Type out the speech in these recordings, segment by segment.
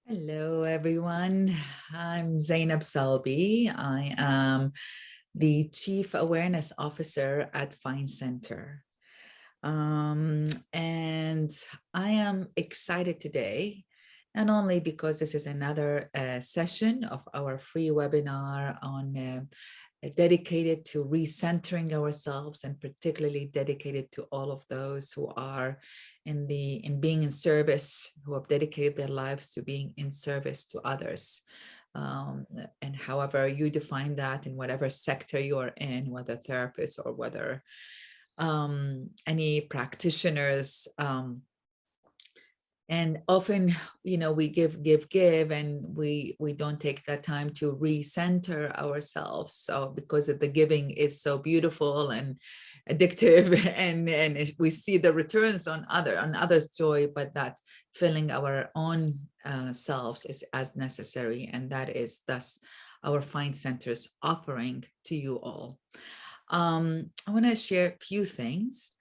Hello, everyone. I'm Zainab Salbi. I am the Chief Awareness Officer at Fine Center. And I am excited today, not only because this is another session of our free webinar on dedicated to recentering ourselves, and particularly dedicated to all of those who are in being in service, who have dedicated their lives to being in service to others. Um, and however you define that in whatever sector you're in, whether therapists or whether any practitioners, and often, we give, and we don't take that time to recenter ourselves. So because the giving is so beautiful and addictive, and we see the returns on others' joy, but that filling our own selves is as necessary, and that is thus our Find Center's offering to you all. I want to share a few things.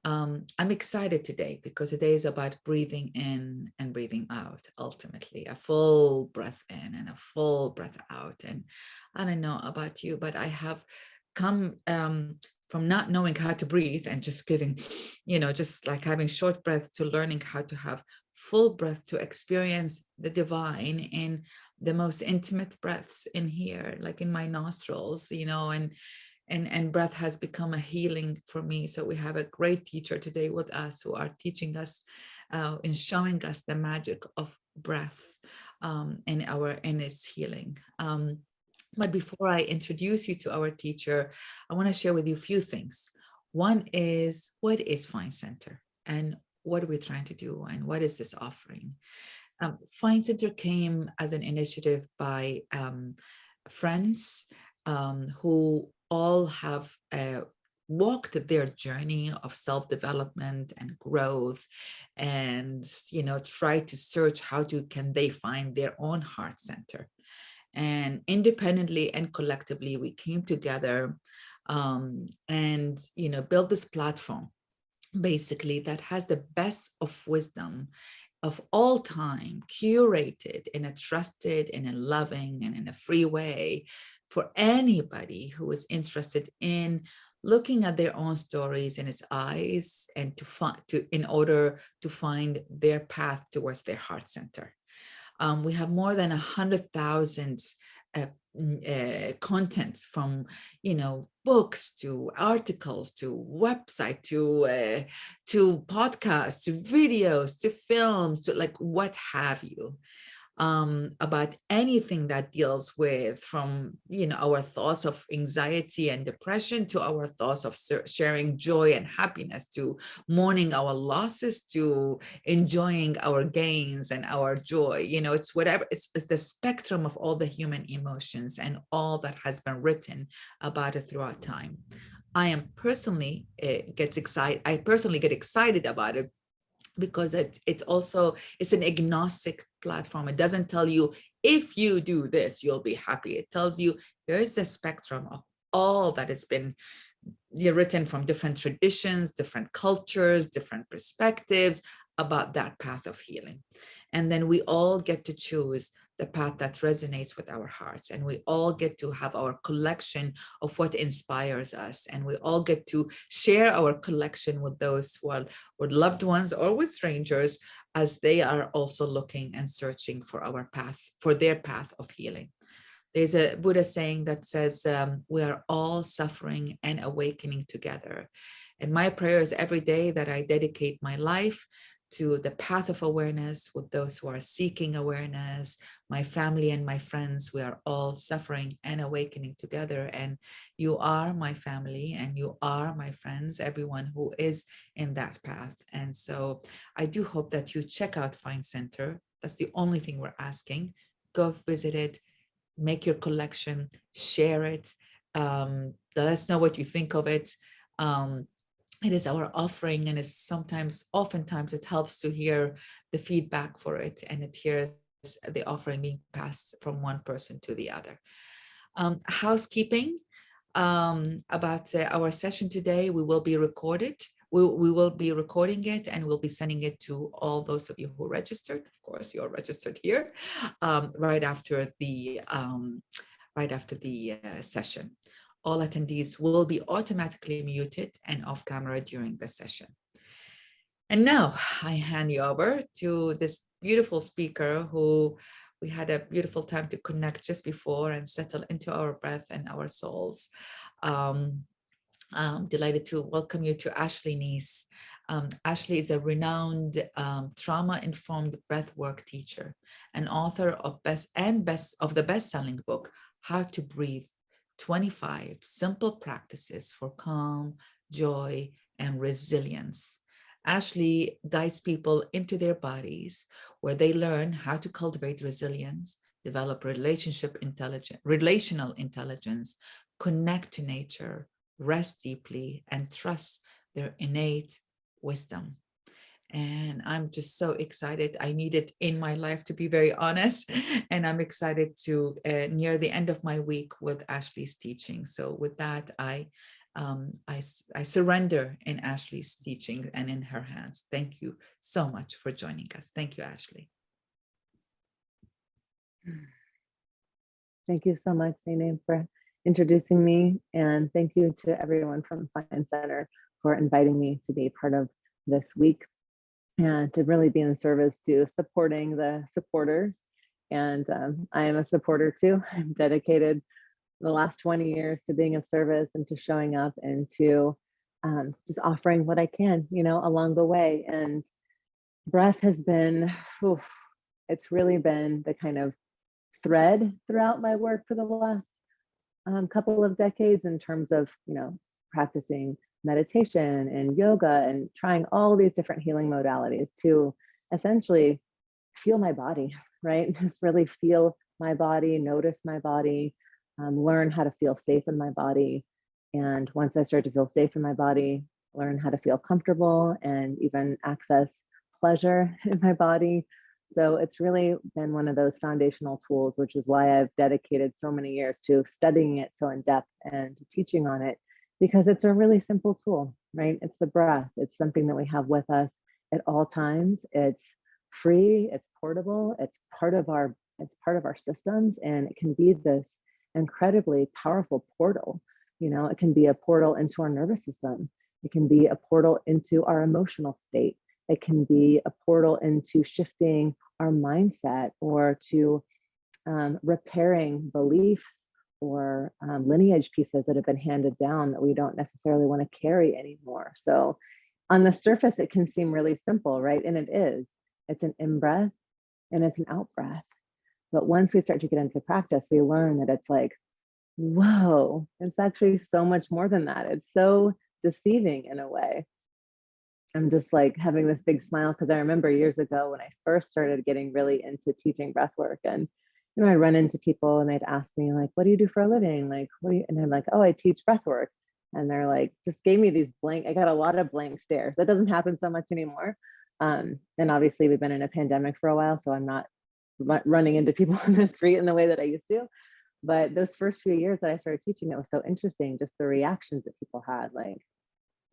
I'm excited today because today is about breathing in and breathing out, ultimately, a full breath in and a full breath out. And I don't know about you, but I have come from not knowing how to breathe and just giving, just like having short breaths, to learning how to have full breath, to experience the divine in the most intimate breaths in here, like in my nostrils, and breath has become a healing for me. So we have a great teacher today with us who are teaching us and showing us the magic of breath in its healing. But before I introduce you to our teacher, I want to share with you a few things. One is, what is Fine Center, and what are we trying to do, and what is this offering? Fine Center came as an initiative by friends who all have walked their journey of self-development and growth, and try to search can they find their own heart center. And independently and collectively, we came together and built this platform, basically, that has the best of wisdom of all time, curated in a trusted and a loving and in a free way for anybody who is interested in looking at their own stories in its eyes, and in order to find their path towards their heart center. We have more than 100,000 uh, content, from books to articles to website to podcasts to videos to films to like what have you, about anything that deals with, from our thoughts of anxiety and depression, to our thoughts of sharing joy and happiness, to mourning our losses, to enjoying our gains and our joy. It's whatever, it's the spectrum of all the human emotions and all that has been written about it throughout time. I personally get excited about it because it's an agnostic platform. It doesn't tell you, if you do this you'll be happy. It tells you, here's the spectrum of all that has been written from different traditions, different cultures, different perspectives about that path of healing. And then we all get to choose the path that resonates with our hearts, and we all get to have our collection of what inspires us, and we all get to share our collection with those who are with loved ones or with strangers, as they are also looking and searching for their path of healing. There's a Buddha saying that says, we are all suffering and awakening together. And my prayer is every day that I dedicate my life to the path of awareness with those who are seeking awareness, my family and my friends. We are all suffering and awakening together. And you are my family and you are my friends, everyone who is in that path. And so I do hope that you check out Find Center. That's the only thing we're asking. Go visit it, make your collection, share it, let us know what you think of it. It is our offering, and oftentimes it helps to hear the feedback for it, and it hears the offering being passed from one person to the other. Housekeeping about our session today: we will be recorded. we will be recording it and we'll be sending it to all those of you who registered. Of course, you're registered here right after the session. All attendees will be automatically muted and off camera during the session. And now I hand you over to this beautiful speaker who we had a beautiful time to connect just before and settle into our breath and our souls. I'm delighted to welcome you to Ashley Neese. Ashley is a renowned trauma-informed breathwork teacher and author of the best-selling book, How to Breathe, 25 Simple Practices for Calm, Joy, and Resilience. Ashley guides people into their bodies where they learn how to cultivate resilience, develop relational intelligence, connect to nature, rest deeply, and trust their innate wisdom. And I'm just so excited. I need it in my life, to be very honest. And I'm excited to near the end of my week with Ashley's teaching. So with that, I surrender in Ashley's teaching and in her hands. Thank you so much for joining us. Thank you, Ashley. Thank you so much, Zainab, for introducing me. And thank you to everyone from Fine Center for inviting me to be part of this week and to really be in service to supporting the supporters. And I am a supporter too. I'm dedicated the last 20 years to being of service and to showing up and to just offering what I can, along the way. And breath has been, it's really been the kind of thread throughout my work for the last couple of decades in terms of, practicing meditation and yoga and trying all these different healing modalities to essentially feel my body, right? Just really feel my body, notice my body, learn how to feel safe in my body. And once I start to feel safe in my body, learn how to feel comfortable and even access pleasure in my body. So it's really been one of those foundational tools, which is why I've dedicated so many years to studying it so in depth and teaching on it, because it's a really simple tool, right? It's the breath. It's something that we have with us at all times. It's free, it's portable, it's part of our systems, and it can be this incredibly powerful portal. It can be a portal into our nervous system. It can be a portal into our emotional state. It can be a portal into shifting our mindset or to repairing beliefs or lineage pieces that have been handed down that we don't necessarily want to carry anymore. So on the surface, it can seem really simple, right? And it is. It's an in-breath and it's an out-breath. But once we start to get into practice, we learn that it's like, whoa, it's actually so much more than that. It's so deceiving in a way. I'm just like having this big smile because I remember years ago when I first started getting really into teaching breathwork, and I run into people and they'd ask me like, "What do you do for a living?" Like, and I'm like, "Oh, I teach breathwork," and they're like, just gave me these blank. I got a lot of blank stares. That doesn't happen so much anymore. And obviously we've been in a pandemic for a while, so I'm not running into people in the street in the way that I used to. But those first few years that I started teaching, it was so interesting, just the reactions that people had, like,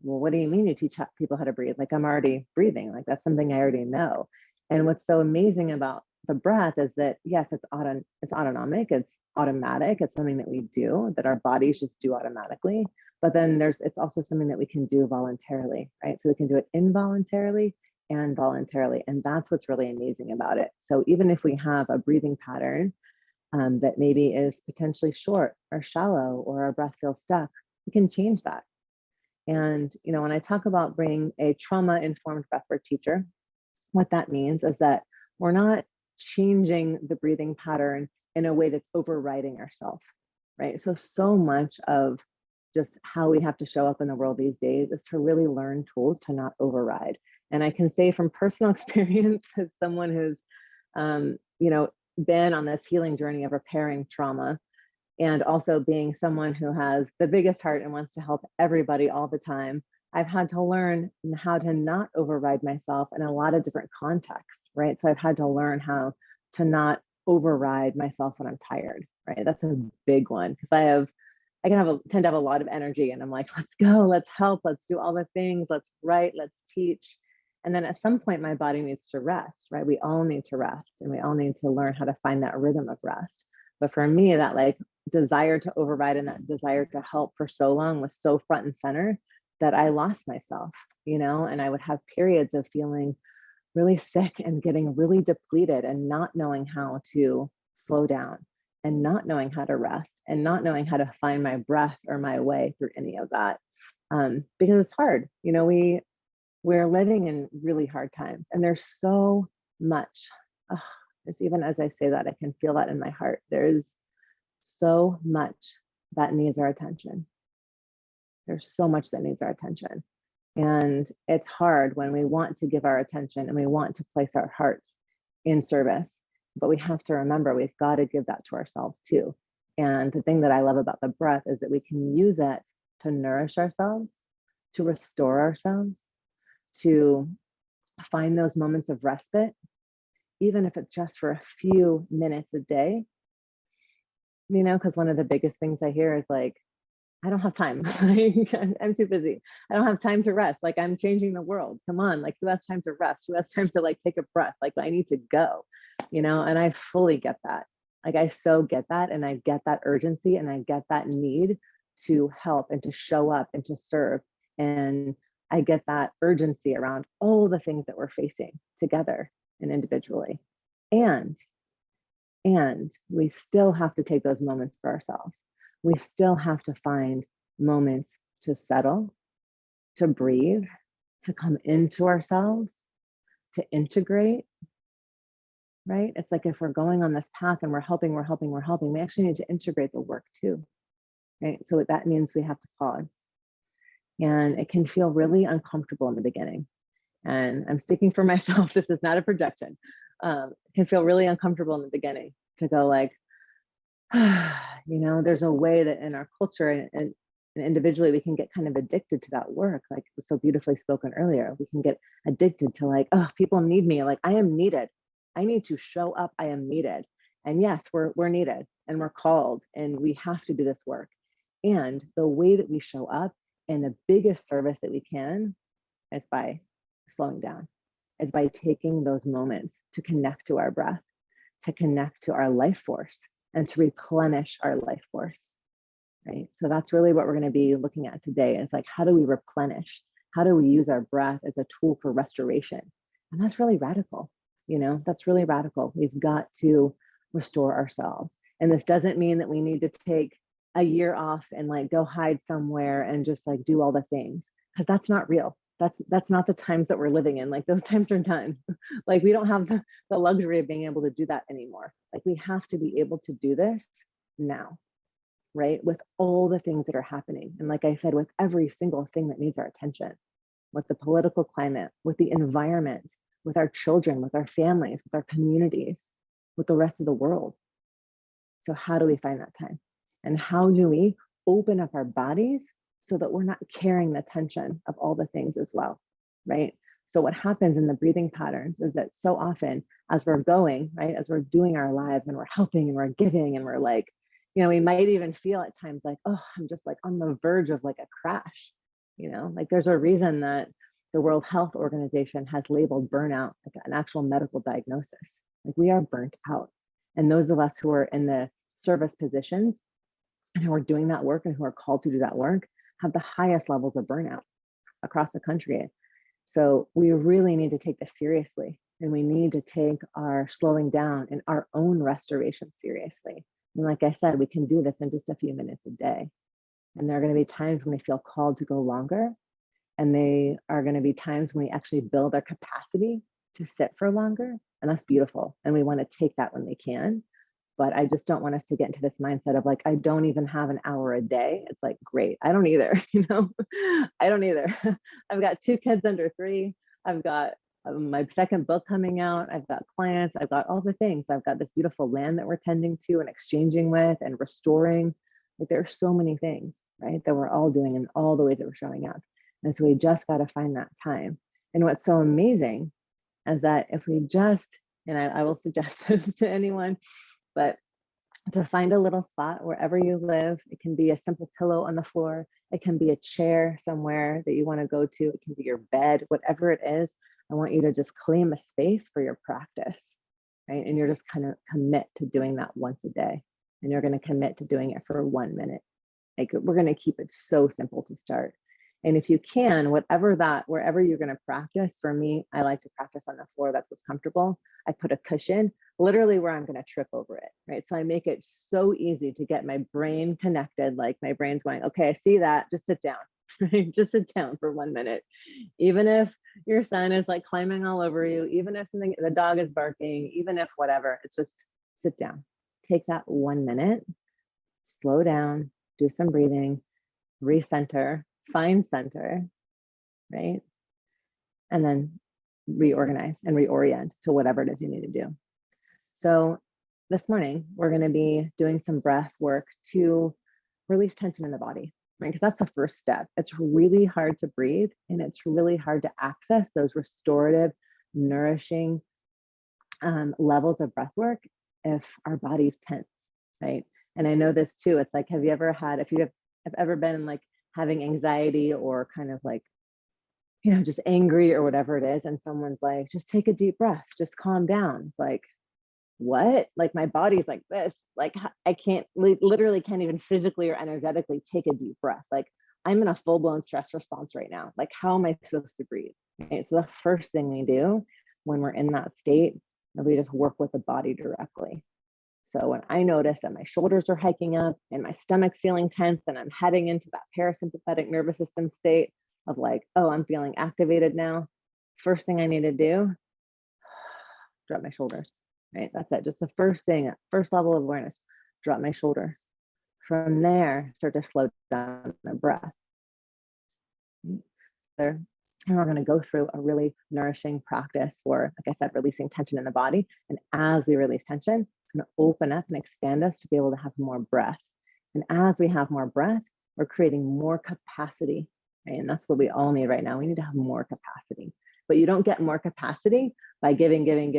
well, what do you mean you teach people how to breathe? Like, I'm already breathing. Like, that's something I already know. And what's so amazing about the breath is that, yes, it's autonomic, it's automatic, it's something that we do, that our bodies just do automatically. But then it's also something that we can do voluntarily, right? So we can do it involuntarily and voluntarily. And that's what's really amazing about it. So even if we have a breathing pattern that maybe is potentially short or shallow, or our breath feels stuck, we can change that. And, when I talk about being a trauma-informed breathwork teacher, what that means is that we're not changing the breathing pattern in a way that's overriding ourselves, right? So much of just how we have to show up in the world these days is to really learn tools to not override. And I can say from personal experience, as someone who's, been on this healing journey of repairing trauma, and also being someone who has the biggest heart and wants to help everybody all the time, I've had to learn how to not override myself in a lot of different contexts, right? So I've had to learn how to not override myself when I'm tired, right? That's a big one, because I have I tend to have a lot of energy, and I'm like, let's go, let's help, let's do all the things, let's write, let's teach. And then at some point, my body needs to rest, right? We all need to rest, and we all need to learn how to find that rhythm of rest. But for me, that like desire to override and that desire to help for so long was so front and center that I lost myself, and I would have periods of feeling really sick and getting really depleted and not knowing how to slow down and not knowing how to rest and not knowing how to find my breath or my way through any of that. Because it's hard. We're living in really hard times, and there's so much. It's even as I say that, I can feel that in my heart. There's so much that needs our attention. There's so much that needs our attention. And it's hard when we want to give our attention and we want to place our hearts in service, but we have to remember we've got to give that to ourselves too. And the thing that I love about the breath is that we can use it to nourish ourselves, to restore ourselves, to find those moments of respite, even if it's just for a few minutes a day. Because one of the biggest things I hear is like, I don't have time. Like, I'm too busy. I don't have time to rest. Like, I'm changing the world. Come on. Like, who has time to rest? Who has time to like take a breath? Like, I need to go, and I fully get that. Like, I so get that. And I get that urgency, and I get that need to help and to show up and to serve. And I get that urgency around all the things that we're facing together and individually. And we still have to take those moments for ourselves. We still have to find moments to settle, to breathe, to come into ourselves, to integrate, right? It's like if we're going on this path and we're helping, we actually need to integrate the work too, right? So that means we have to pause. And it can feel really uncomfortable in the beginning. And I'm speaking for myself, this is not a projection. It can feel really uncomfortable in the beginning to go like, there's a way that in our culture and individually we can get kind of addicted to that work, like was so beautifully spoken earlier. We can get addicted to like, oh, people need me, like I am needed, I need to show up, I am needed. And yes, we're needed and we're called and we have to do this work. And the way that we show up and the biggest service that we can is by slowing down, is by taking those moments to connect to our breath, to connect to our life force, and to replenish our life force, right? So that's really what we're going to be looking at today. Is like, how do we replenish? How do we use our breath as a tool for restoration? And that's really radical. That's really radical. We've got to restore ourselves. And this doesn't mean that we need to take a year off and like go hide somewhere and just like do all the things, because that's not real. That's not the times that we're living in. Like, those times are done. Like, we don't have the luxury of being able to do that anymore. Like, we have to be able to do this now, right? With all the things that are happening. And like I said, with every single thing that needs our attention, with the political climate, with the environment, with our children, with our families, with our communities, with the rest of the world. So how do we find that time? And how do we open up our bodies so that we're not carrying the tension of all the things as well, right? So what happens in the breathing patterns is that so often as we're going, right, as we're doing our lives and we're helping and we're giving and we're like, we might even feel at times like, oh, I'm just like on the verge of like a crash, like there's a reason that the World Health Organization has labeled burnout like an actual medical diagnosis. Like, we are burnt out. And those of us who are in the service positions and who are doing that work and who are called to do that work have the highest levels of burnout across the country. So we really need to take this seriously, and we need to take our slowing down and our own restoration seriously. And like I said, we can do this in just a few minutes a day. And there are going to be times when we feel called to go longer. And they are going to be times when we actually build our capacity to sit for longer. And that's beautiful. And we want to take that when we can. But I just don't want us to get into this mindset of like, I don't even have an hour a day. It's like, great. I don't either. I don't either. I've got 2 kids under 3. I've got my second book coming out. I've got clients. I've got all the things. I've got this beautiful land that we're tending to and exchanging with and restoring. Like, there are so many things, right, that we're all doing in all the ways that we're showing up. And so we just got to find that time. And what's so amazing is that if we just, and I will suggest this to anyone, but to find a little spot wherever you live. It can be a simple pillow on the floor. It can be a chair somewhere that you want to go to. It can be your bed, whatever it is. I want you to just claim a space for your practice, right? And you're just kind of commit to doing that once a day. And you're going to commit to doing it for 1 minute. Like, we're going to keep it so simple to start. And if you can, wherever you're going to practice, for me, I like to practice on the floor. That's what's comfortable. I put a cushion literally where I'm going to trip over it, right? So I make it so easy to get my brain connected. Like, my brain's going, okay, I see that, just sit down, right? Just sit down for 1 minute. Even if your son is like climbing all over you, even if the dog is barking, even if whatever, it's just sit down. Take that 1 minute, slow down, do some breathing, recenter, find center, right? And then reorganize and reorient to whatever it is you need to do. So this morning, we're going to be doing some breath work to release tension in the body, right? Because that's the first step. It's really hard to breathe, and it's really hard to access those restorative, nourishing levels of breath work if our body's tense, right? And I know this too. It's like, if you have ever been like having anxiety or kind of like, just angry or whatever it is, and someone's like, just take a deep breath, just calm down. It's like, what? Like, my body's like this. Like, I can't, literally can't even physically or energetically take a deep breath. Like, I'm in a full-blown stress response right now. Like, how am I supposed to breathe? Right? So the first thing we do when we're in that state, we just work with the body directly. So when I notice that my shoulders are hiking up and my stomach's feeling tense and I'm heading into that parasympathetic nervous system state of like, oh, I'm feeling activated now, first thing I need to do, drop my shoulders, right? That's it. Just the first thing, first level of awareness, drop my shoulders. From there, start to slow down the breath. There. And we're going to go through a really nourishing practice for, like I said, releasing tension in the body. And as we release tension, it's going to open up and expand us to be able to have more breath. And as we have more breath, we're creating more capacity, right? And that's what we all need right now. We need to have more capacity. But you don't get more capacity by giving, and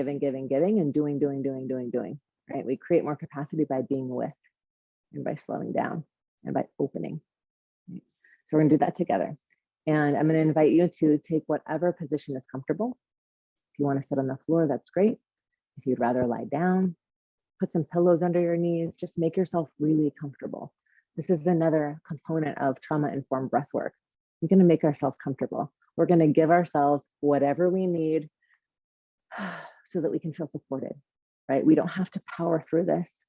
doing, right? We create more capacity by being with and by slowing down and by opening. Right? So we're going to do that together. And I'm going to invite you to take whatever position is comfortable. If you want to sit on the floor, that's great. If you'd rather lie down, put some pillows under your knees, just make yourself really comfortable. This is another component of trauma-informed breath work. We're going to make ourselves comfortable. We're going to give ourselves whatever we need so that we can feel supported, right? We don't have to power through this.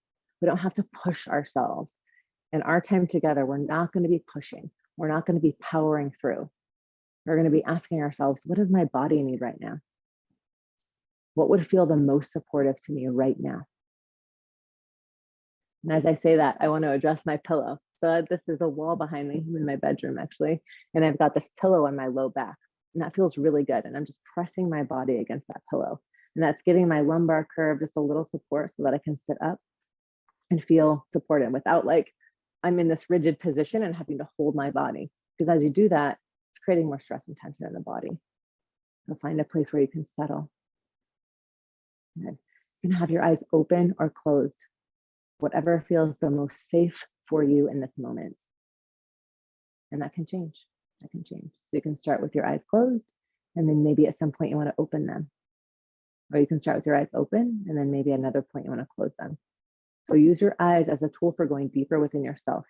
We don't have to push ourselves. In our time together, we're not going to be pushing. We're not going to be powering through. We're going to be asking ourselves, what does my body need right now? What would feel the most supportive to me right now? And as I say that, I want to address my pillow. So this is a wall behind me. I'm in my bedroom, actually. And I've got this pillow on my low back. And that feels really good. And I'm just pressing my body against that pillow. And that's giving my lumbar curve just a little support so that I can sit up and feel supported without like, I'm in this rigid position and having to hold my body. Because as you do that, it's creating more stress and tension in the body. So find a place where you can settle. Good. You can have your eyes open or closed, whatever feels the most safe for you in this moment. And that can change. That can change. So you can start with your eyes closed, and then maybe at some point you want to open them. Or you can start with your eyes open, and then maybe at another point you want to close them. So use your eyes as a tool for going deeper within yourself.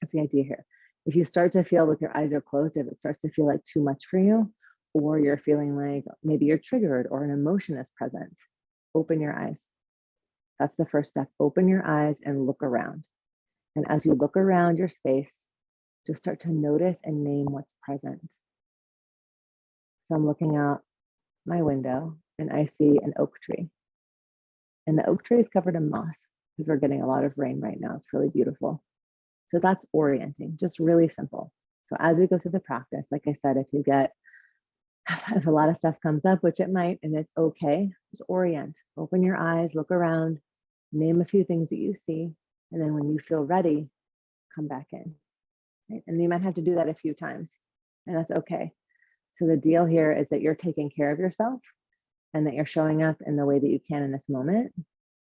That's the idea here. If you start to feel with your eyes are closed, if it starts to feel like too much for you, or you're feeling like maybe you're triggered or an emotion is present, open your eyes. That's the first step. Open your eyes and look around. And as you look around your space, just start to notice and name what's present. So I'm looking out my window and I see an oak tree. And the oak tree is covered in moss because we're getting a lot of rain right now. It's really beautiful. So that's orienting, just really simple. So as we go through the practice, like I said, if a lot of stuff comes up, which it might, and it's okay, just orient, open your eyes, look around, name a few things that you see. And then when you feel ready, come back in. Right? And you might have to do that a few times, and that's okay. So the deal here is that you're taking care of yourself and that you're showing up in the way that you can in this moment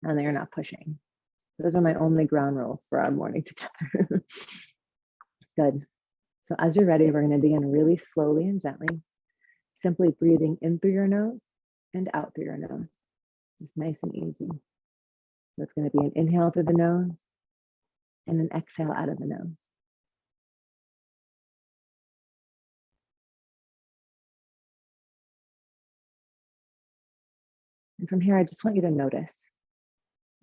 and that you're not pushing. Those are my only ground rules for our morning together. Good. So as you're ready, we're going to begin really slowly and gently, simply breathing in through your nose and out through your nose. Just nice and easy. So it's going to be an inhale through the nose and an exhale out of the nose. And from here, I just want you to notice.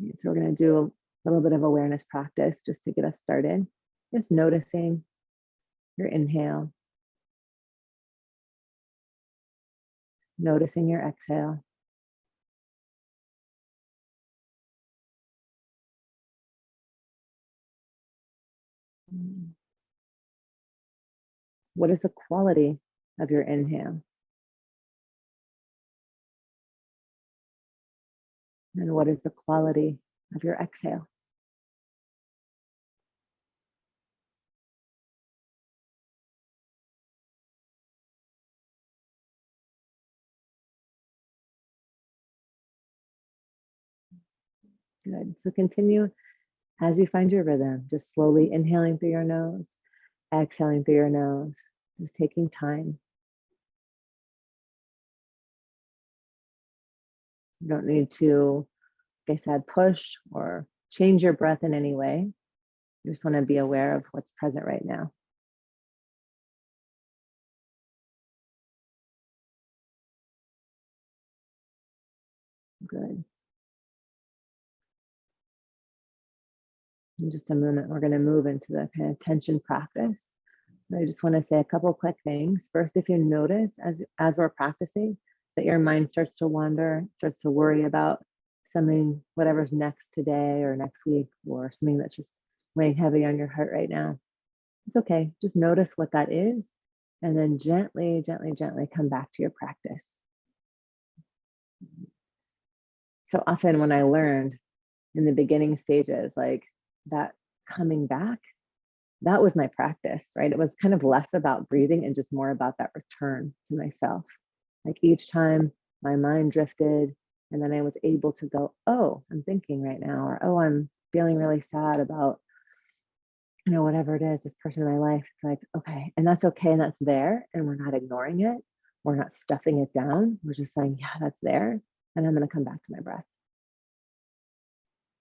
So we're going to do a little bit of awareness practice just to get us started. Just noticing your inhale, noticing your exhale. What is the quality of your inhale? And what is the quality of your exhale? Good. So continue as you find your rhythm, just slowly inhaling through your nose, exhaling through your nose, just taking time. You don't need to, like I said, push or change your breath in any way. You just want to be aware of what's present right now. Good. In just a moment, we're going to move into the kind of tension practice. I just want to say a couple quick things. First, if you notice as we're practicing that your mind starts to wander, starts to worry about something, whatever's next today or next week, or something that's just weighing heavy on your heart right now, it's okay. Just notice what that is, and then gently, gently, gently come back to your practice. So often when I learned in the beginning stages, like that coming back, that was my practice, right? It was kind of less about breathing and just more about that return to myself. Like each time my mind drifted, and then I was able to go, oh, I'm thinking right now, or oh, I'm feeling really sad about, whatever it is, this person in my life. It's like, okay, and that's okay, and that's there, and we're not ignoring it. We're not stuffing it down. We're just saying, yeah, that's there, and I'm going to come back to my breath.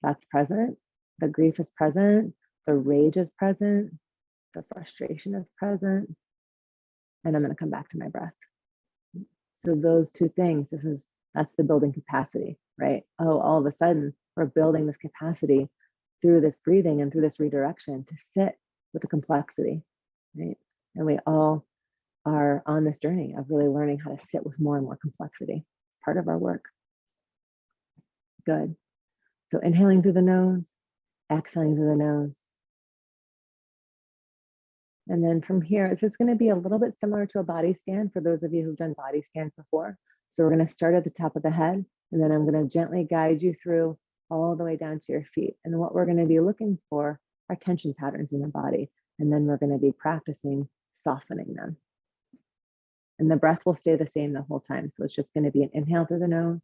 That's present. The grief is present. The rage is present. The frustration is present. And I'm going to come back to my breath. So those two things, that's the building capacity, right? Oh, all of a sudden we're building this capacity through this breathing and through this redirection to sit with the complexity, right? And we all are on this journey of really learning how to sit with more and more complexity, part of our work. Good. So inhaling through the nose, exhaling through the nose. And then from here, it's just going to be a little bit similar to a body scan for those of you who've done body scans before. So we're going to start at the top of the head, and then I'm going to gently guide you through all the way down to your feet. And what we're going to be looking for are tension patterns in the body. And then we're going to be practicing softening them. And the breath will stay the same the whole time. So it's just going to be an inhale through the nose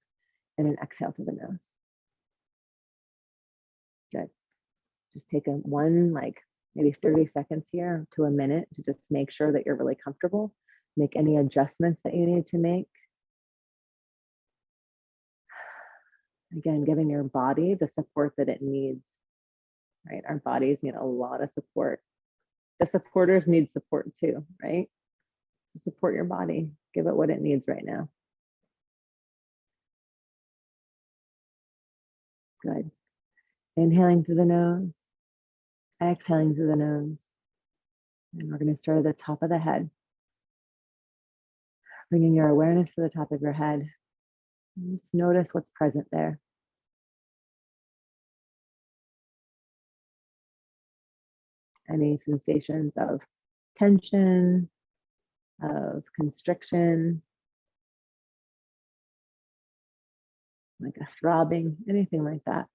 and an exhale through the nose. Good. Just take maybe 30 seconds here to a minute to just make sure that you're really comfortable. Make any adjustments that you need to make. Again, giving your body the support that it needs, right? Our bodies need a lot of support. The supporters need support too, right? So support your body, give it what it needs right now. Good. Inhaling through the nose, exhaling through the nose. And we're going to start at the top of the head. Bringing your awareness to the top of your head. And just notice what's present there. Any sensations of tension, of constriction, like a throbbing, anything like that.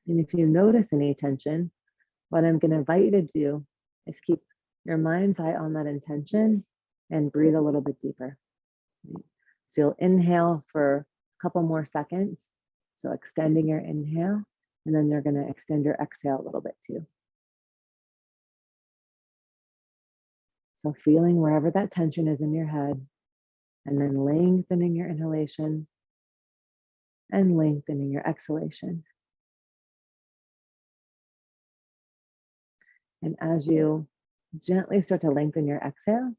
And if you notice any tension, what I'm going to invite you to do is keep your mind's eye on that intention and breathe a little bit deeper. So you'll inhale for a couple more seconds. So extending your inhale, and then you're going to extend your exhale a little bit too. So feeling wherever that tension is in your head, and then lengthening your inhalation and lengthening your exhalation. And as you gently start to lengthen your exhale,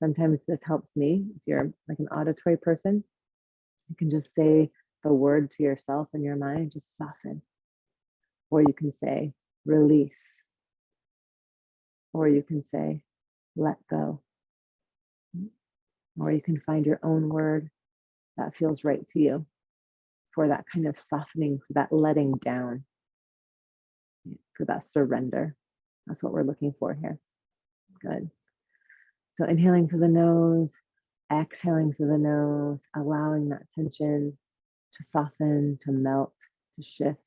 sometimes this helps me. If you're like an auditory person, you can just say the word to yourself in your mind, just soften. Or you can say release. Or you can say let go. Or you can find your own word that feels right to you for that kind of softening, for that letting down, for that surrender. That's what we're looking for here. Good. So inhaling through the nose, exhaling through the nose, allowing that tension to soften, to melt, to shift.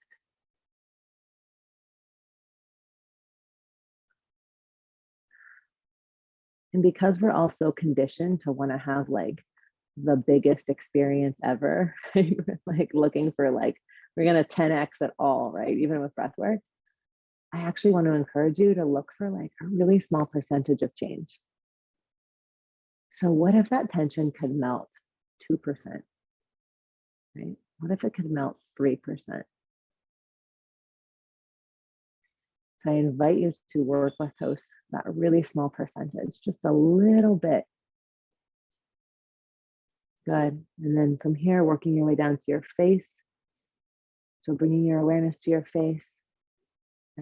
And because we're all so conditioned to want to have like the biggest experience ever, right? Like looking for like, we're going to 10x it all, right? Even with breathwork. I actually want to encourage you to look for like a really small percentage of change. So what if that tension could melt 2%, right? What if it could melt 3%? So I invite you to work with that really small percentage, just a little bit. Good. And then from here, working your way down to your face. So bringing your awareness to your face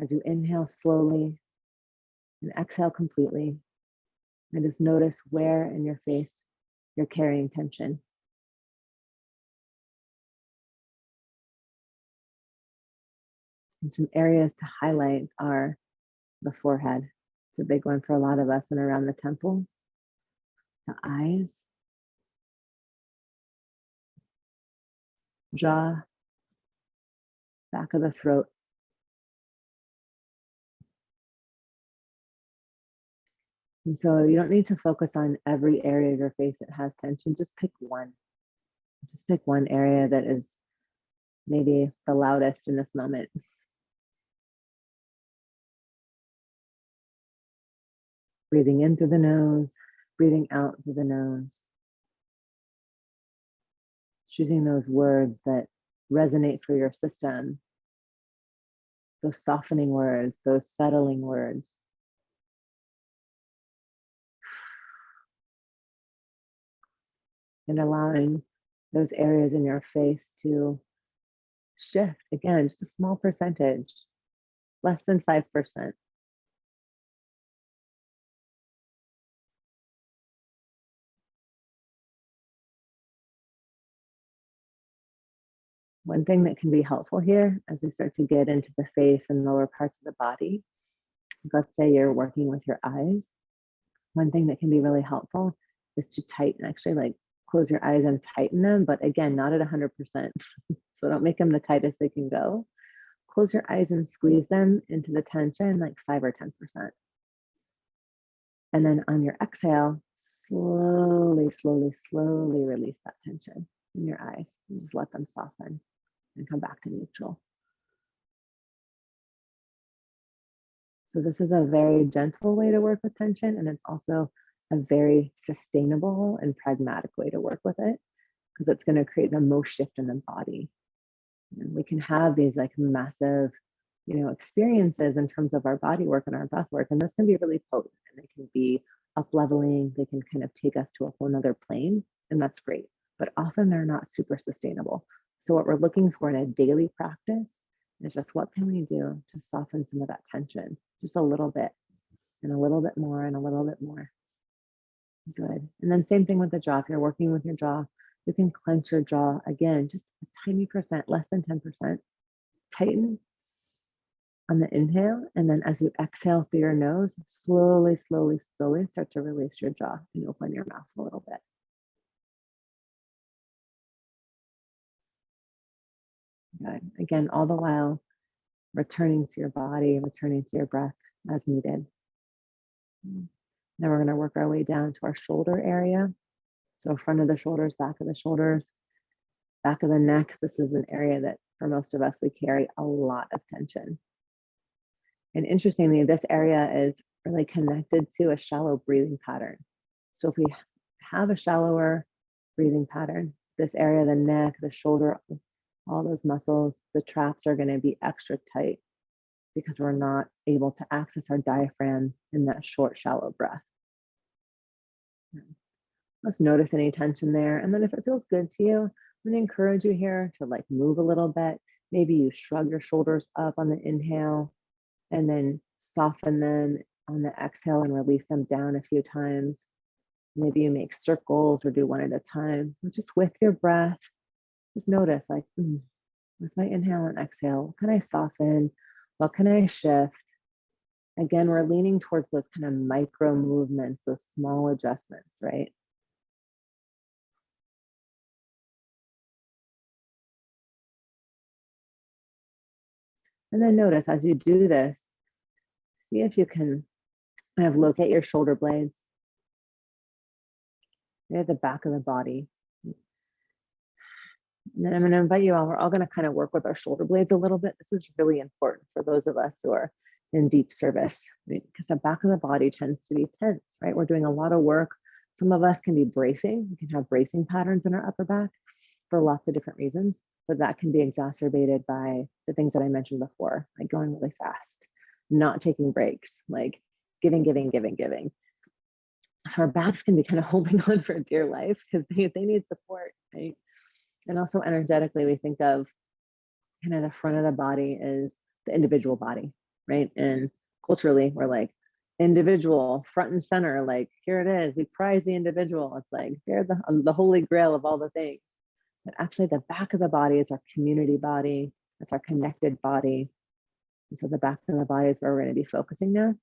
as you inhale slowly and exhale completely. And just notice where in your face you're carrying tension. And some areas to highlight are the forehead. It's a big one for a lot of us, and around the temples, the eyes, jaw, back of the throat. And so you don't need to focus on every area of your face that has tension. Just pick one. Just pick one area that is maybe the loudest in this moment. Breathing in through the nose, breathing out through the nose. Choosing those words that resonate for your system. Those softening words, those settling words. And allowing those areas in your face to shift. Again, just a small percentage, less than 5%. One thing that can be helpful here as we start to get into the face and lower parts of the body, let's say you're working with your eyes. One thing that can be really helpful is to tighten, actually like close your eyes and tighten them, but again, not at 100%. So don't make them the tightest they can go. Close your eyes and squeeze them into the tension, like 5 or 10%. And then on your exhale, slowly, slowly, slowly release that tension in your eyes and just let them soften and come back to neutral. So this is a very gentle way to work with tension, and it's also a very sustainable and pragmatic way to work with it, because it's going to create the most shift in the body. And we can have these like massive, experiences in terms of our body work and our breath work, and those can be really potent, and they can be up leveling. They can kind of take us to a whole nother plane, and that's great. But often they're not super sustainable. So what we're looking for in a daily practice is just what can we do to soften some of that tension, just a little bit, and a little bit more, and a little bit more. Good. And then same thing with the jaw. If you're working with your jaw, you can clench your jaw again, just a tiny percent, less than 10%. Tighten on the inhale, and then as you exhale through your nose, slowly, slowly, slowly start to release your jaw and open your mouth a little bit. Good. Again, all the while returning to your body, returning to your breath as needed. Now we're going to work our way down to our shoulder area. So front of the shoulders, back of the shoulders, back of the neck. This is an area that for most of us, we carry a lot of tension. And interestingly, this area is really connected to a shallow breathing pattern. So if we have a shallower breathing pattern, this area, the neck, the shoulder, all those muscles, the traps are going to be extra tight because we're not able to access our diaphragm in that short, shallow breath. Let's notice any tension there. And then if it feels good to you, I'm going to encourage you here to like move a little bit. Maybe you shrug your shoulders up on the inhale and then soften them on the exhale and release them down a few times. Maybe you make circles or do one at a time. Just with your breath, just notice like, with my inhale and exhale, what can I soften? What can I shift? Again, we're leaning towards those kind of micro movements, those small adjustments, right? And then notice as you do this, see if you can kind of locate your shoulder blades near the back of the body. And then I'm going to invite you all, we're all going to kind of work with our shoulder blades a little bit. This is really important for those of us who are in deep service, because the back of the body tends to be tense, right? We're doing a lot of work. Some of us can be bracing. We can have bracing patterns in our upper back for lots of different reasons, but that can be exacerbated by the things that I mentioned before, like going really fast, not taking breaks, like giving. So our backs can be kind of holding on for dear life because they need support, right? And also energetically, we think of kind of the front of the body is the individual body, right? And culturally, we're like, individual, front and center, like, here it is. We prize the individual. It's like, they're the holy grail of all the things. But actually, the back of the body is our community body. It's our connected body. And so the back of the body is where we're going to be focusing now.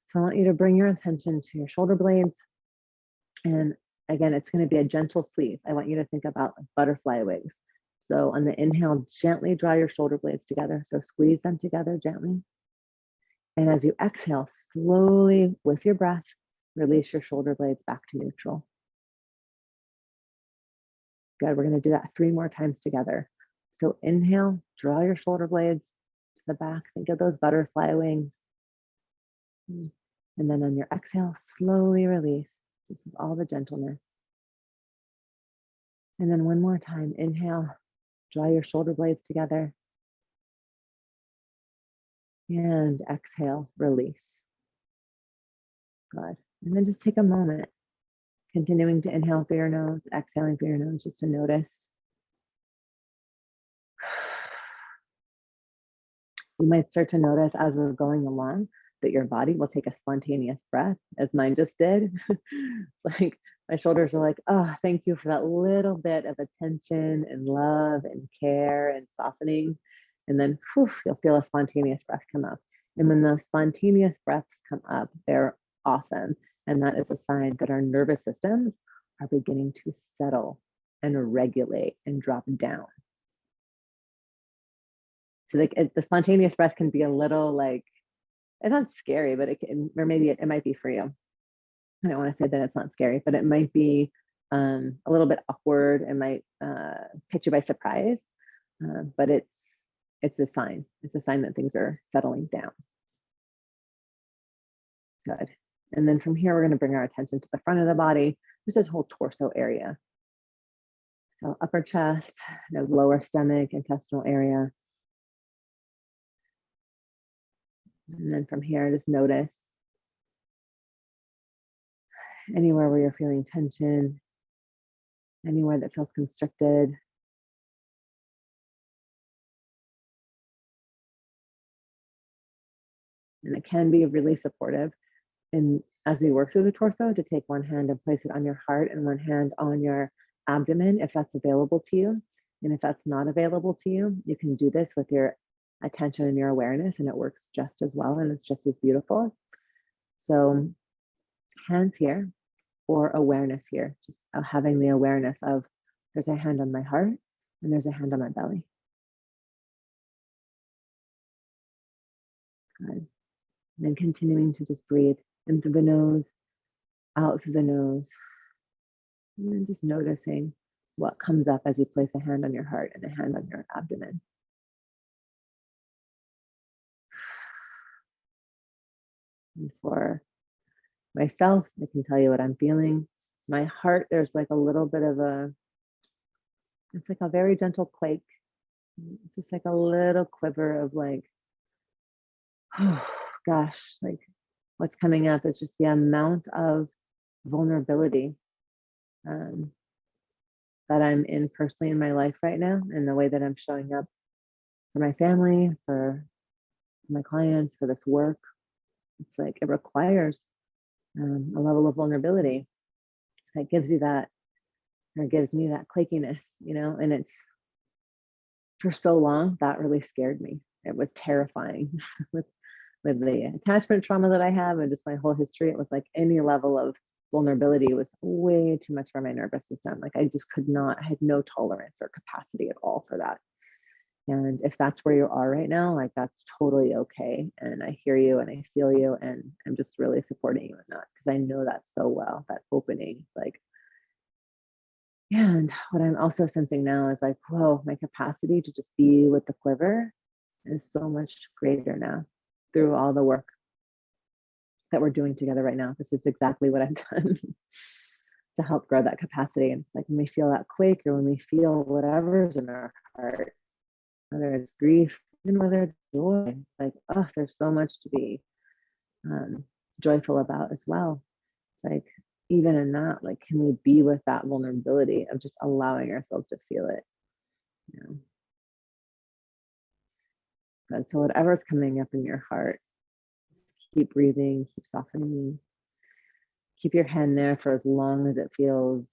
So I want you to bring your attention to your shoulder blades. And again, it's going to be a gentle squeeze. I want you to think about butterfly wings. So on the inhale, gently draw your shoulder blades together. So squeeze them together gently. And as you exhale, slowly with your breath, release your shoulder blades back to neutral. Good, we're going to do that 3 more times together. So inhale, draw your shoulder blades to the back. Think of those butterfly wings. And then on your exhale, slowly release. This is all the gentleness. And then one more time, inhale, draw your shoulder blades together. And exhale, release. Good. And then just take a moment, continuing to inhale through your nose, exhaling through your nose, just to notice. You might start to notice as we're going along that your body will take a spontaneous breath, as mine just did. Like my shoulders are like, oh, thank you for that little bit of attention and love and care and softening. And then you'll feel a spontaneous breath come up. And when those spontaneous breaths come up, they're awesome. And that is a sign that our nervous systems are beginning to settle and regulate and drop down. So the spontaneous breath can be a little like, it's not scary, but it can, or maybe it might be for you. I don't want to say that it's not scary, but it might be a little bit awkward. It might catch you by surprise, but it's a sign. It's a sign that things are settling down. Good. And then from here, we're going to bring our attention to the front of the body. There's this whole torso area. So upper chest, lower stomach, intestinal area. And then from here, just notice anywhere where you're feeling tension, anywhere that feels constricted. And it can be really supportive. And as we work through the torso, to take one hand and place it on your heart and one hand on your abdomen, if that's available to you. And if that's not available to you, you can do this with your attention and your awareness, and it works just as well, and it's just as beautiful. So hands here, or awareness here, just having the awareness of there's a hand on my heart and there's a hand on my belly. Good. And then continuing to just breathe in through the nose, out through the nose. And then just noticing what comes up as you place a hand on your heart and a hand on your abdomen. And for myself, I can tell you what I'm feeling. My heart, there's like a little bit of it's like a very gentle quake. It's just like a little quiver of like, oh gosh, like what's coming up is just the amount of vulnerability um, that I'm in personally in my life right now, and the way that I'm showing up for my family, for my clients, for this work. It's like it requires a level of vulnerability that gives you that, or gives me that quakiness, and it's for so long that really scared me. It was terrifying with the attachment trauma that I have and just my whole history. It was like any level of vulnerability was way too much for my nervous system. Like I just could not, I had no tolerance or capacity at all for that. And if that's where you are right now, like that's totally okay. And I hear you and I feel you. And I'm just really supporting you in that because I know that so well, that opening. Like, yeah. And what I'm also sensing now is like, whoa, my capacity to just be with the quiver is so much greater now through all the work that we're doing together right now. This is exactly what I've done to help grow that capacity. And it's like when we feel that quake or when we feel whatever's in our heart, whether it's grief, even whether it's joy, it's like, oh, there's so much to be joyful about as well. It's like, even in that, like, can we be with that vulnerability of just allowing ourselves to feel it? You know? And so whatever's coming up in your heart, keep breathing, keep softening, keep your hand there for as long as it feels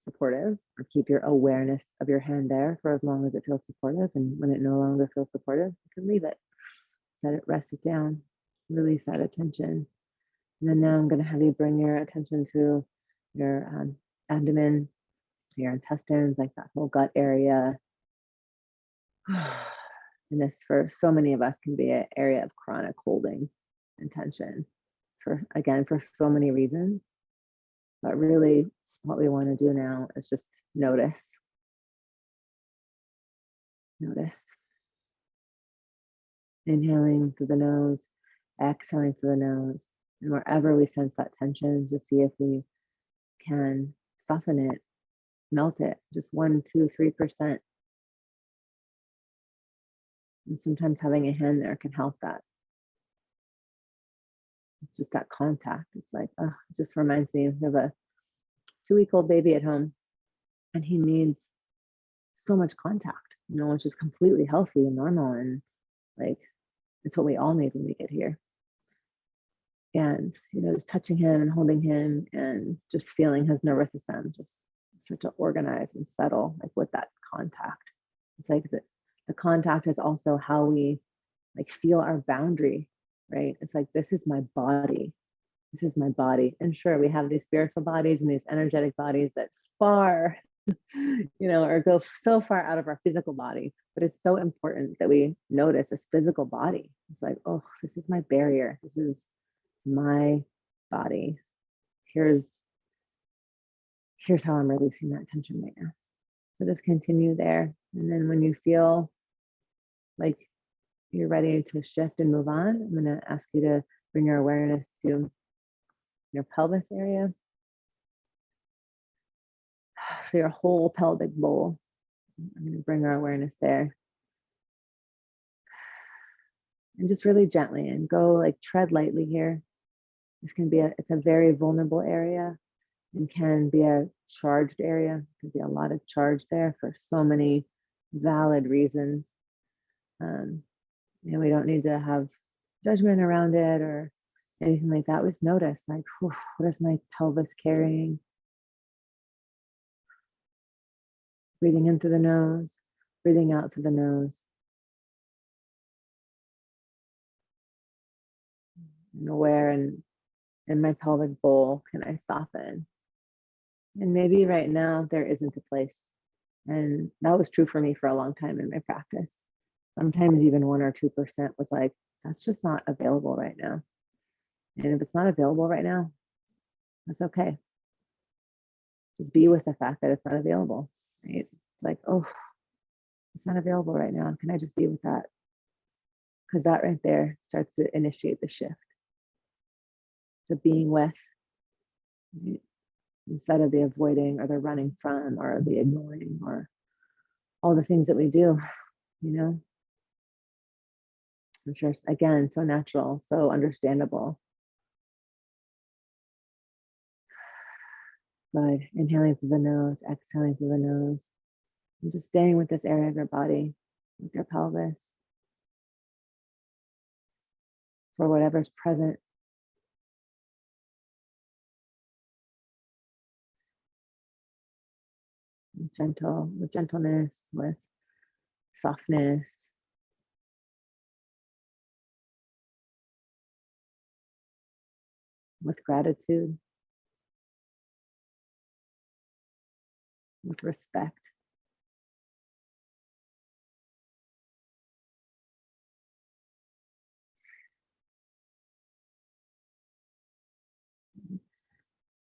supportive, or keep your awareness of your hand there for as long as it feels supportive. And when it no longer feels supportive, you can leave it, let it rest it down, release that attention. And then now I'm going to have you bring your attention to your abdomen, your intestines, like that whole gut area. And this, for so many of us, can be an area of chronic holding and tension for so many reasons. But really, what we want to do now is just notice. Notice. Inhaling through the nose, exhaling through the nose. And wherever we sense that tension, just see if we can soften it, melt it, just 1, 2, 3%. And sometimes having a hand there can help that. It's just that contact. It's like, oh, it just reminds me of a 2-week-old baby at home, and he needs so much contact, which is completely healthy and normal. And like, it's what we all need when we get here. And, just touching him and holding him and just feeling his nervous system just start to organize and settle, like with that contact. It's like the contact is also how we like feel our boundary, right? It's like, this is my body. This is my body. And sure, we have these spiritual bodies and these energetic bodies that far, or go so far out of our physical body. But it's so important that we notice this physical body. It's like, oh, this is my barrier. This is my body. Here's how I'm releasing that tension right now. So just continue there. And then when you feel like you're ready to shift and move on, I'm going to ask you to bring your awareness to your pelvis area. So your whole pelvic bowl. I'm going to bring our awareness there. And just really gently and go like tread lightly here. This can be it's a very vulnerable area and can be a charged area. There can be a lot of charge there for so many valid reasons. We don't need to have judgment around it or anything like that. Just notice, like, what is my pelvis carrying? Breathing in through the nose, breathing out through the nose. And where in my pelvic bowl can I soften? And maybe right now there isn't a place. And that was true for me for a long time in my practice. Sometimes even 1 or 2% was like, that's just not available right now. And if it's not available right now, that's okay. Just be with the fact that it's not available, right? Like, oh, it's not available right now. Can I just be with that? Because that right there starts to initiate the shift. The being with, right? Instead of the avoiding or the running from or the ignoring or all the things that we do, you know? I'm sure, again, so natural, so understandable. Good. Inhaling through the nose, exhaling through the nose. And just staying with this area of your body, with your pelvis, for whatever's present. Gentle, with gentleness, with softness, with gratitude, with respect.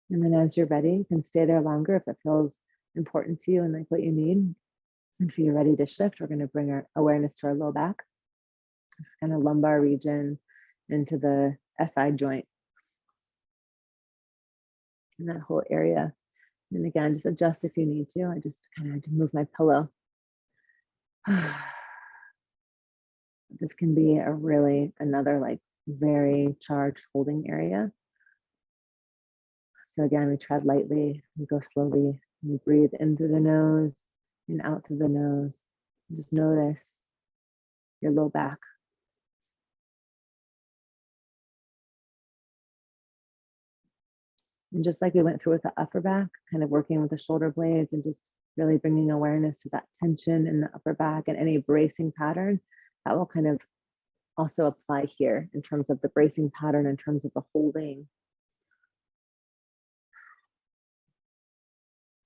And then as you're ready, you can stay there longer if it feels important to you and like what you need. And if you're ready to shift, we're going to bring our awareness to our low back, kind of lumbar region, into the SI joint, in that whole area. And again, just adjust if you need to. I just kind of had to move my pillow. This can be a really another like very charged holding area. So again, we tread lightly, we go slowly, we breathe in through the nose and out through the nose. Just notice your low back. And just like we went through with the upper back, kind of working with the shoulder blades and just really bringing awareness to that tension in the upper back and any bracing pattern, that will kind of also apply here in terms of the bracing pattern, in terms of the holding.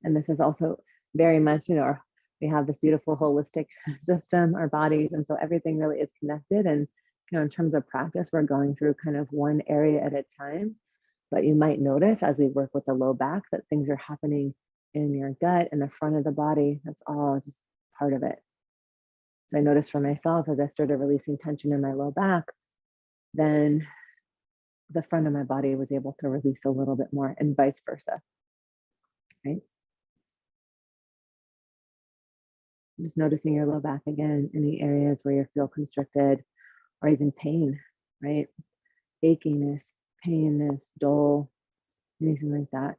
And this is also very much, we have this beautiful holistic system, our bodies, and so everything really is connected. And in terms of practice, we're going through kind of one area at a time. But you might notice as we work with the low back that things are happening in your gut and the front of the body. That's all just part of it. So I noticed for myself as I started releasing tension in my low back, then the front of my body was able to release a little bit more, and vice versa, right? Just noticing your low back again, any areas where you feel constricted or even pain, right? Achiness, painness, dull, anything like that.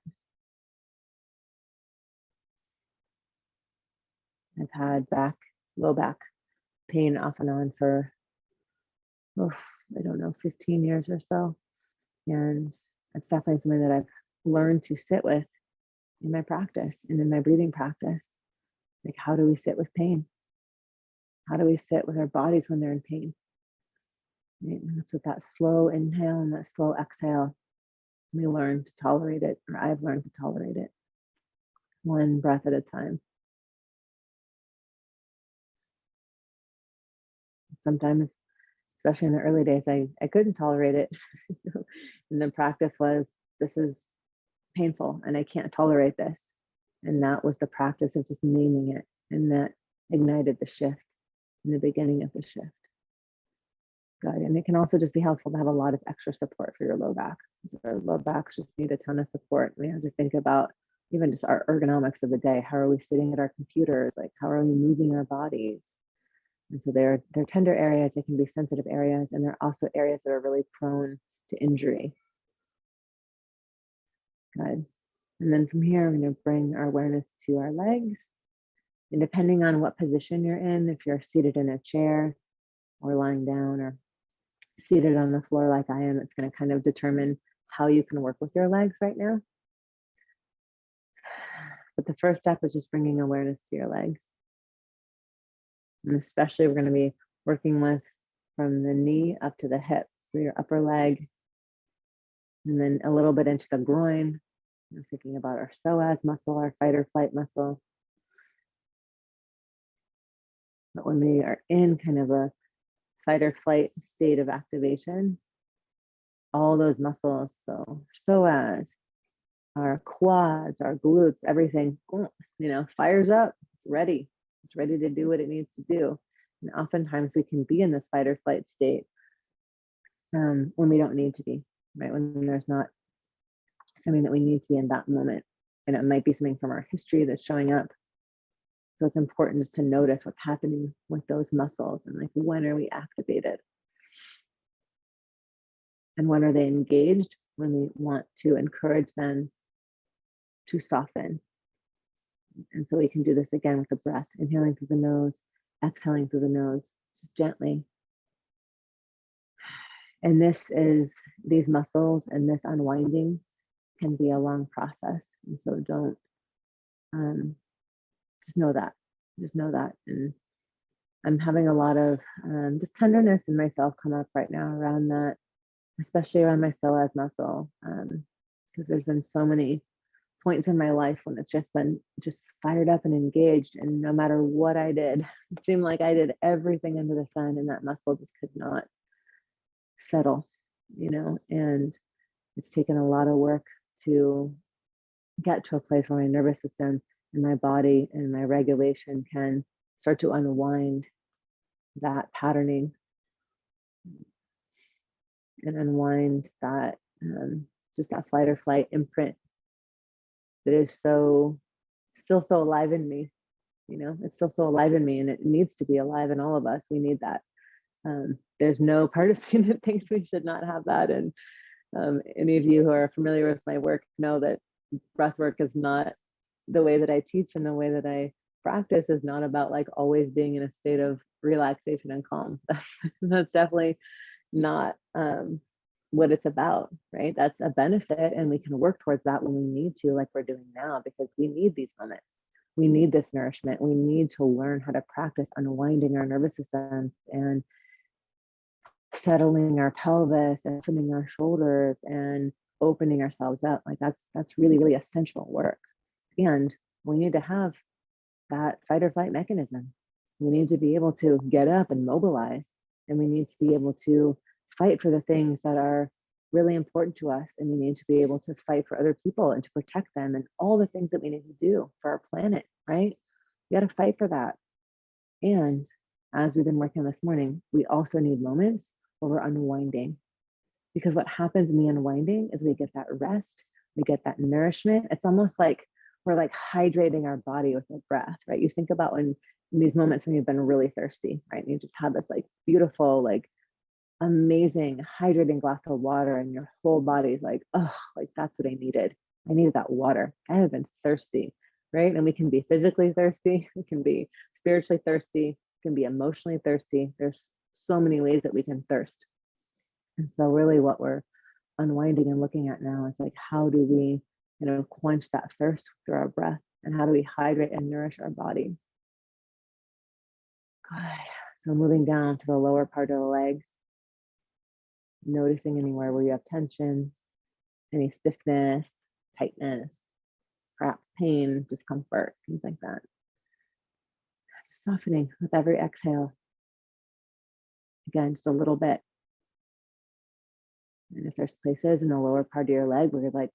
I've had low back pain off and on for, I don't know, 15 years or so. And it's definitely something that I've learned to sit with in my practice and in my breathing practice. Like, how do we sit with pain? How do we sit with our bodies when they're in pain? Right? And it's with that slow inhale and that slow exhale. We learn to tolerate it, or I've learned to tolerate it, one breath at a time. Sometimes, especially in the early days, I couldn't tolerate it. And the practice was, this is painful and I can't tolerate this. And that was the practice of just naming it. And that ignited the shift in the beginning of the shift. Good. And it can also just be helpful to have a lot of extra support for your low back. Our low backs just need a ton of support. We have to think about even just our ergonomics of the day. How are we sitting at our computers? Like, how are we moving our bodies? And so they're tender areas, they can be sensitive areas, and they're also areas that are really prone to injury. Good. And then from here, I'm going to bring our awareness to our legs. And depending on what position you're in, if you're seated in a chair or lying down or seated on the floor like I am, it's going to kind of determine how you can work with your legs right now. But the first step is just bringing awareness to your legs. And especially we're going to be working with from the knee up to the hip. So your upper leg, and then a little bit into the groin. We're thinking about our psoas muscle, our fight or flight muscle. But when we are in kind of a fight or flight state of activation, all those muscles, so psoas, our quads, our glutes, everything, fires up, ready. It's ready to do what it needs to do. And oftentimes we can be in this fight or flight state when we don't need to be, right? When there's not something that we need to be in that moment. And it might be something from our history that's showing up. So it's important to notice what's happening with those muscles and like, when are we activated? And when are they engaged? When we want to encourage them to soften. And so we can do this again with the breath, inhaling through the nose, exhaling through the nose, just gently. And these muscles and this unwinding can be a long process. And so don't, just know that. And I'm having a lot of just tenderness in myself come up right now around that, especially around my psoas muscle. Because there's been so many points in my life when it's just been fired up and engaged. And no matter what I did, it seemed like I did everything under the sun and that muscle just could not settle, and it's taken a lot of work to get to a place where my nervous system and my body and my regulation can start to unwind that patterning and unwind that just that fight or flight imprint that is still so alive in me. It's still so alive in me, and it needs to be alive in all of us. We need that. There's no part of me that thinks we should not have that. And any of you who are familiar with my work know that breathwork is not the way that I teach, and the way that I practice is not about like always being in a state of relaxation and calm. That's definitely not what it's about, right? That's a benefit, and we can work towards that when we need to, like we're doing now, because we need these moments. We need this nourishment. We need to learn how to practice unwinding our nervous systems and settling our pelvis and opening our shoulders and opening ourselves up. Like that's really, really essential work. And we need to have that fight or flight mechanism. We need to be able to get up and mobilize, and we need to be able to fight for the things that are really important to us. And we need to be able to fight for other people and to protect them and all the things that we need to do for our planet, right? We got to fight for that. And as we've been working on this morning, we also need moments where we're unwinding, because what happens in the unwinding is we get that rest, we get that nourishment. It's almost like we're like hydrating our body with the breath, right? You think about when in these moments when you've been really thirsty, right? And you just had this like beautiful, like amazing hydrating glass of water, and your whole body's like, oh, like that's what I needed. I needed that water. I have been thirsty, right? And we can be physically thirsty, we can be spiritually thirsty, we can be emotionally thirsty. There's so many ways that we can thirst. And so really what we're unwinding and looking at now is like, how do we, quench that thirst through our breath, and how do we hydrate and nourish our bodies? Good. So moving down to the lower part of the legs, noticing anywhere where you have tension, any stiffness, tightness, perhaps pain, discomfort, things like that. Just softening with every exhale. Again, just a little bit. And if there's places in the lower part of your leg where you're like,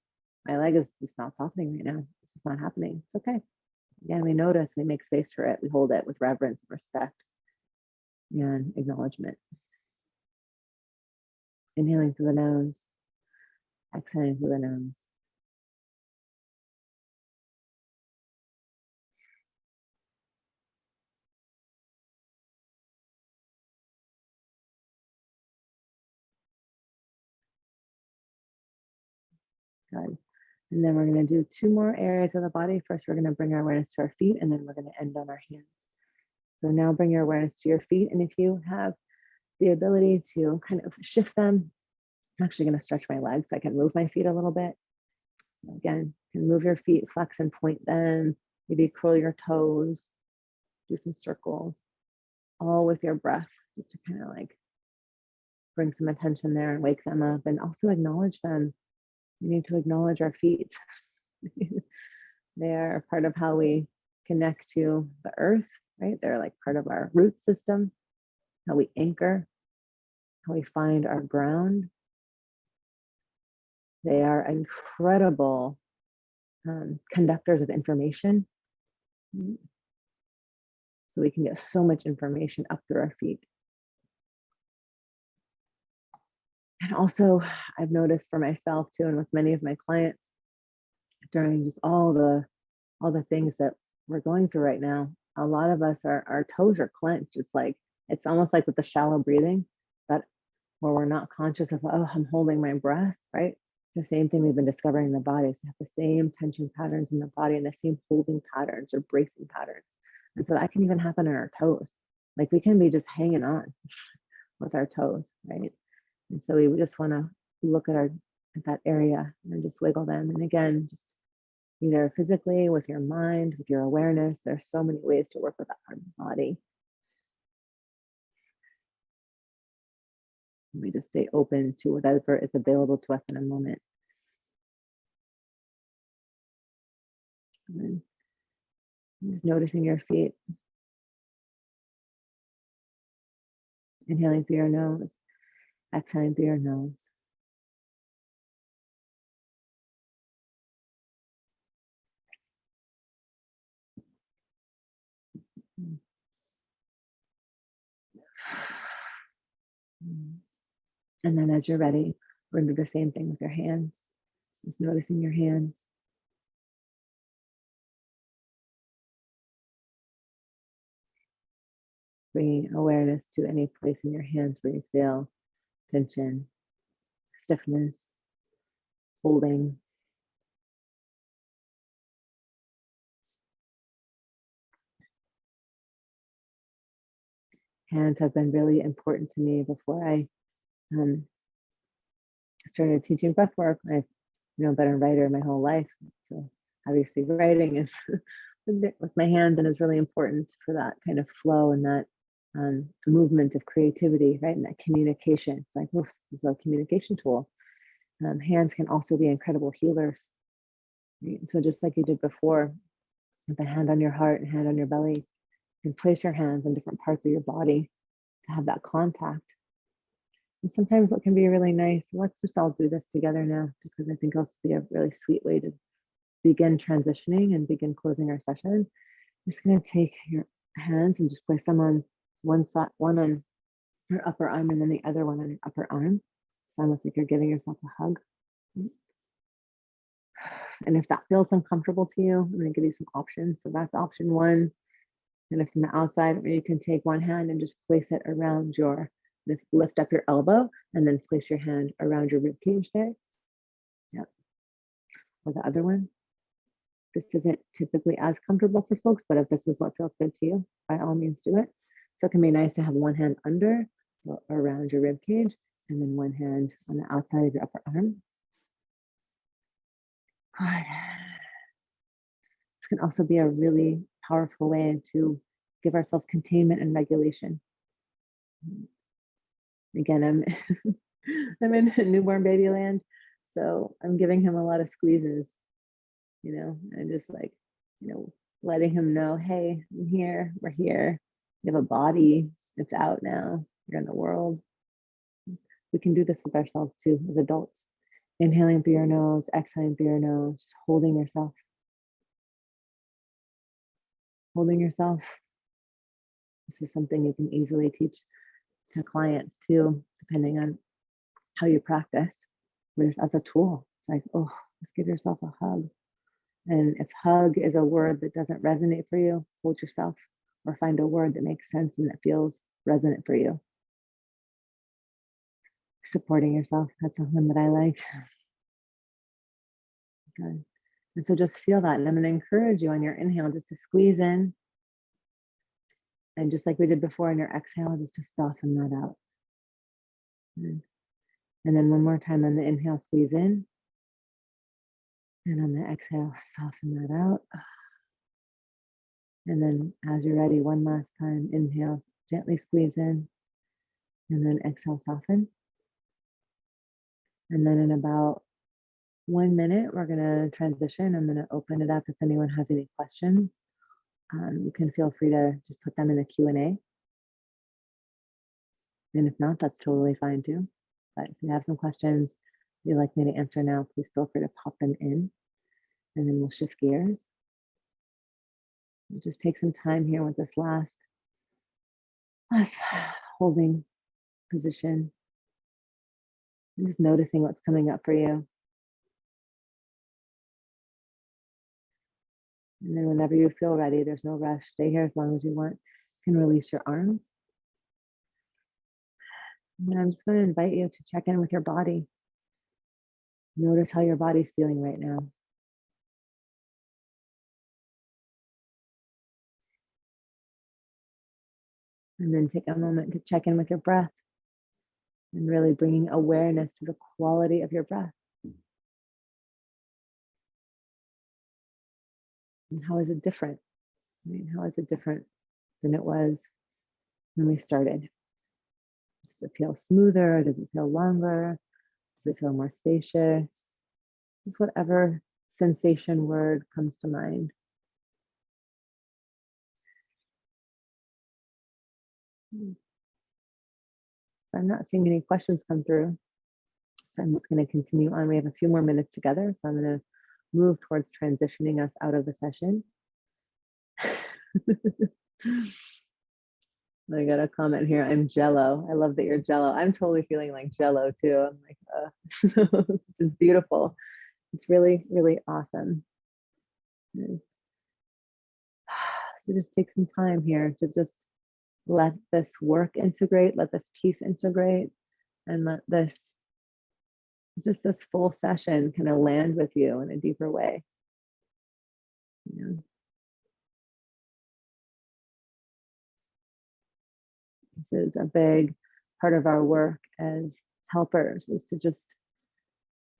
my leg is just not softening right now, it's just not happening, it's okay. Again, we notice, we make space for it, we hold it with reverence, respect, and acknowledgement. Inhaling through the nose, exhaling through the nose. Good. And then we're going to do 2 more areas of the body. First, we're going to bring our awareness to our feet, and then we're going to end on our hands. So now bring your awareness to your feet. And if you have the ability to kind of shift them, I'm actually going to stretch my legs so I can move my feet a little bit. Again, you can move your feet, flex and point them, maybe curl your toes, do some circles, all with your breath, just to kind of like bring some attention there and wake them up, and also acknowledge them. We need to acknowledge our feet. They are part of how we connect to the earth, right? They're like part of our root system, how we anchor, how we find our ground. They are incredible conductors of information. So we can get so much information up through our feet. And also, I've noticed for myself too, and with many of my clients, during just all the things that we're going through right now, a lot of us, our toes are clenched. It's almost like with the shallow breathing, but where we're not conscious of, oh, I'm holding my breath, right? It's the same thing we've been discovering in the body. So we have the same tension patterns in the body and the same holding patterns or bracing patterns. And so that can even happen in our toes. Like we can be just hanging on with our toes, right? And so we just want to look at that area and just wiggle them. And again, just either physically, with your mind, with your awareness. There's so many ways to work with that part of the body. We just stay open to whatever is available to us in a moment. And just noticing your feet. Inhaling through your nose, exhaling through your nose. And then as you're ready, we're going to do the same thing with your hands. Just noticing your hands. Bringing awareness to any place in your hands where you feel tension, stiffness, holding. Hands have been really important to me before I started teaching breathwork. I've been a writer my whole life. So obviously writing is with my hands and is really important for that kind of flow and that movement of creativity, right? And that communication. It's like, oh, this is a communication tool. Hands can also be incredible healers. Right? So just like you did before, with a hand on your heart and hand on your belly, you can place your hands on different parts of your body to have that contact. And sometimes what can be really nice, let's just all do this together now, just because I think it'll be a really sweet way to begin transitioning and begin closing our session. I'm just going to take your hands and just place them on one side, one on your upper arm and then the other one on your upper arm. It's almost like you're giving yourself a hug. And if that feels uncomfortable to you, I'm going to give you some options. So that's option one. And if from the outside, you can take one hand and just place it around lift up your elbow and then place your hand around your rib cage there. Yep. Or the other one. This isn't typically as comfortable for folks, but if this is what feels good to you, by all means do it. So it can be nice to have one hand under, so around your rib cage, and then one hand on the outside of your upper arm. Good. This can also be a really powerful way to give ourselves containment and regulation. Again, I'm in newborn baby land, so I'm giving him a lot of squeezes, and just like, letting him know, hey, I'm here, we're here. You have a body, it's out now, you're in the world. We can do this with ourselves too as adults. Inhaling through your nose, exhaling through your nose, holding yourself. Holding yourself. This is something you can easily teach to clients too, depending on how you practice, but it's as a tool. It's like, oh, let's give yourself a hug. And if hug is a word that doesn't resonate for you, hold yourself or find a word that makes sense and that feels resonant for you. Supporting yourself, that's something that I like. Good. And so just feel that. And I'm going to encourage you on your inhale just to squeeze in. And just like we did before on your exhale, just to soften that out. And then one more time on the inhale, squeeze in. And on the exhale, soften that out. And then as you're ready, one last time, inhale, gently squeeze in. And then exhale, soften. And then in about 1 minute, we're going to transition. I'm going to open it up if anyone has any questions. You can feel free to just put them in the Q&A. And if not, that's totally fine too. But if you have some questions you'd like me to answer now, please feel free to pop them in. and then we'll shift gears. We'll just take some time here with this last holding position, and just noticing what's coming up for you. And then whenever you feel ready, there's no rush. Stay here as long as you want. You can release your arms. And I'm just going to invite you to check in with your body. Notice how your body's feeling right now. And then take a moment to check in with your breath and really bringing awareness to the quality of your breath. And how is it different? I mean, how is it different than it was when we started? Does it feel smoother? Does it feel longer? Does it feel more spacious? Just whatever sensation word comes to mind. So I'm not seeing any questions come through. So I'm just going to continue on. We have a few more minutes together. So I'm going to move towards transitioning us out of the session. I got a comment here. I'm jello. I love that you're jello. I'm totally feeling like jello too. I'm like, it's just beautiful. It's really, really awesome. So just take some time here to just let this work integrate, let this piece integrate, and let this, just this full session kind of land with you in a deeper way. Yeah. This is a big part of our work as helpers, is to just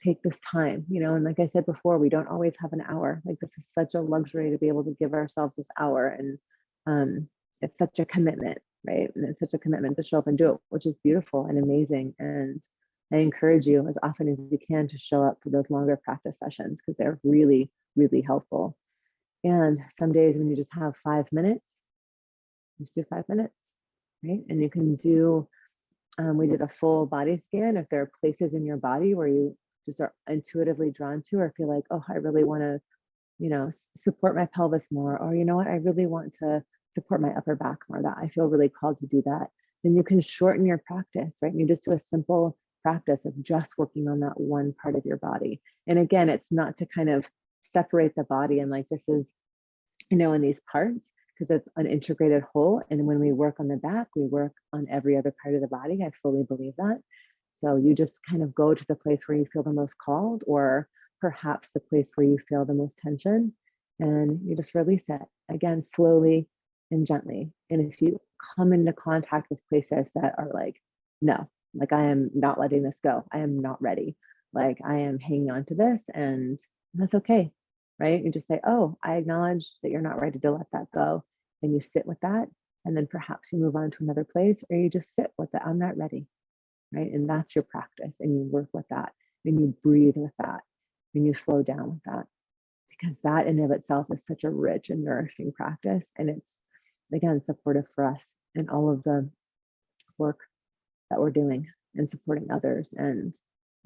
take this time, and like I said before, we don't always have an hour. Like, this is such a luxury to be able to give ourselves this hour, and it's such a commitment, right? And it's such a commitment to show up and do it, which is beautiful and amazing. And I encourage you as often as you can to show up for those longer practice sessions, because they're really, really helpful. And some days when you just have 5 minutes, just do 5 minutes, right? And you can do, we did a full body scan. If there are places in your body where you just are intuitively drawn to, or feel like, oh, I really want to, support my pelvis more, or you know what, I really want to support my upper back more, that I feel really called to do that, then you can shorten your practice, right? And you just do a simple practice of just working on that one part of your body. And again, it's not to kind of separate the body and like, this is, in these parts, because it's an integrated whole. And when we work on the back, we work on every other part of the body. I fully believe that. So you just kind of go to the place where you feel the most called, or perhaps the place where you feel the most tension, and you just release it, again, slowly and gently. And if you come into contact with places that are like, no, like, I am not letting this go, I am not ready, like, I am hanging on to this, and that's okay, right? You just say, oh, I acknowledge that you're not ready to let that go. And you sit with that. And then perhaps you move on to another place, or you just sit with it. I'm not ready, right? And that's your practice. And you work with that, and you breathe with that, and you slow down with that, because that in of itself is such a rich and nourishing practice. And it's, again, supportive for us in all of the work that we're doing and supporting others. And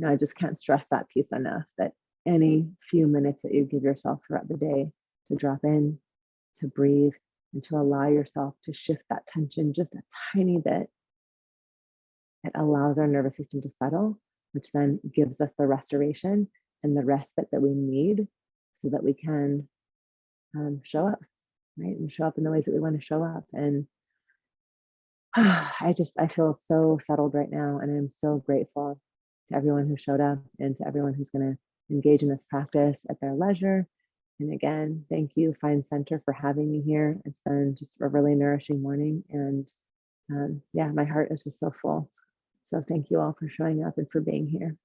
I just can't stress that piece enough, that any few minutes that you give yourself throughout the day to drop in, to breathe, and to allow yourself to shift that tension just a tiny bit, it allows our nervous system to settle, which then gives us the restoration and the respite that we need, so that we can show up, right? And show up in the ways that we want to show up. And I feel so settled right now. And I'm so grateful to everyone who showed up, and to everyone who's going to engage in this practice at their leisure. And again, thank you, Find Center, for having me here. It's been just a really nourishing morning. And yeah, my heart is just so full. So thank you all for showing up and for being here.